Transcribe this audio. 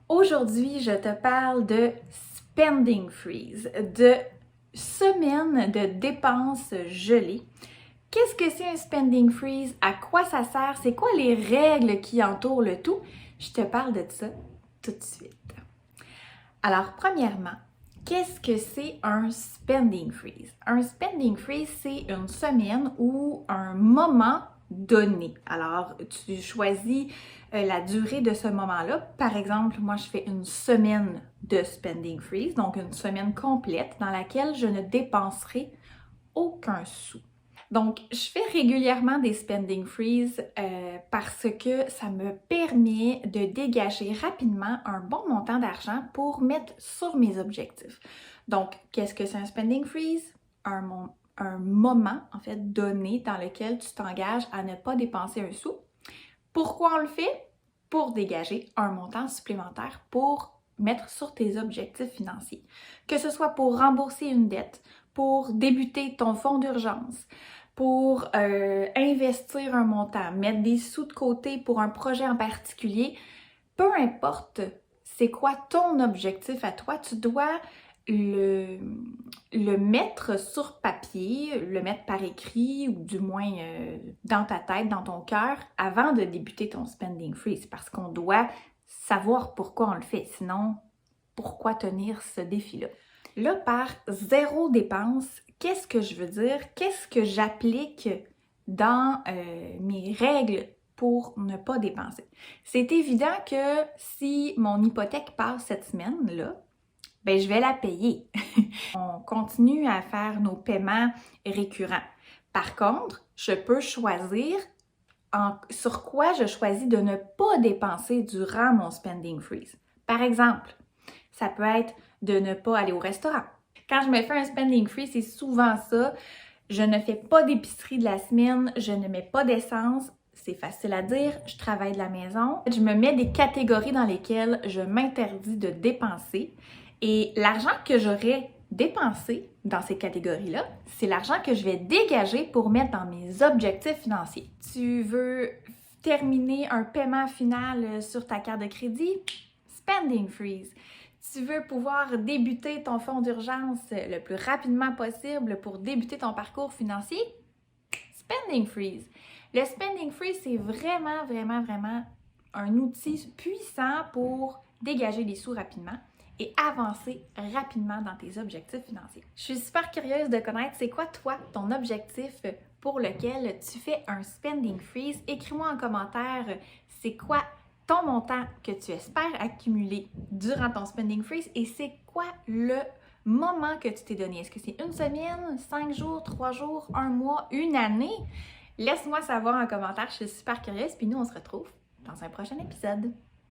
Aujourd'hui, je te parle de spending freeze, de semaine de dépenses gelées. Qu'est-ce que c'est un spending freeze? À quoi ça sert? C'est quoi les règles qui entourent le tout? Je te parle de ça tout de suite. Alors, premièrement, qu'est-ce que c'est un spending freeze? Un spending freeze, c'est une semaine ou un moment donné. Alors, tu choisis la durée de ce moment-là. Par exemple, moi, je fais une semaine de spending freeze, donc une semaine complète dans laquelle je ne dépenserai aucun sou. Donc, je fais régulièrement des spending freeze parce que ça me permet de dégager rapidement un bon montant d'argent pour mettre sur mes objectifs. Donc, qu'est-ce que c'est un spending freeze? Un moment, en fait, donné dans lequel tu t'engages à ne pas dépenser un sou. Pourquoi on le fait? Pour dégager un montant supplémentaire pour mettre sur tes objectifs financiers. Que ce soit pour rembourser une dette, pour débuter ton fonds d'urgence, pour investir un montant, mettre des sous de côté pour un projet en particulier, peu importe c'est quoi ton objectif à toi, tu dois le mettre sur papier, le mettre par écrit ou du moins dans ta tête, dans ton cœur, avant de débuter ton spending freeze parce qu'on doit savoir pourquoi on le fait. Sinon, pourquoi tenir ce défi-là? Là, par zéro dépense, qu'est-ce que je veux dire? Qu'est-ce que j'applique dans mes règles pour ne pas dépenser? C'est évident que si mon hypothèque passe cette semaine-là, ben je vais la payer. On continue à faire nos paiements récurrents. Par contre, je peux choisir sur quoi je choisis de ne pas dépenser durant mon spending freeze. Par exemple, ça peut être de ne pas aller au restaurant. Quand je me fais un spending freeze, c'est souvent ça. Je ne fais pas d'épicerie de la semaine, je ne mets pas d'essence. C'est facile à dire, je travaille de la maison. Je me mets des catégories dans lesquelles je m'interdis de dépenser. Et l'argent que j'aurais dépensé dans ces catégories-là, c'est l'argent que je vais dégager pour mettre dans mes objectifs financiers. Tu veux terminer un paiement final sur ta carte de crédit? Spending freeze. Tu veux pouvoir débuter ton fonds d'urgence le plus rapidement possible pour débuter ton parcours financier? Spending freeze. Le spending freeze, c'est vraiment un outil puissant pour dégager des sous rapidement et avancer rapidement dans tes objectifs financiers. Je suis super curieuse de connaître c'est quoi toi ton objectif pour lequel tu fais un spending freeze. Écris-moi en commentaire c'est quoi ton montant que tu espères accumuler durant ton spending freeze et c'est quoi le moment que tu t'es donné. Est-ce que c'est une semaine, 5 jours, 3 jours, un mois, une année? Laisse-moi savoir en commentaire, je suis super curieuse, puis nous on se retrouve dans un prochain épisode.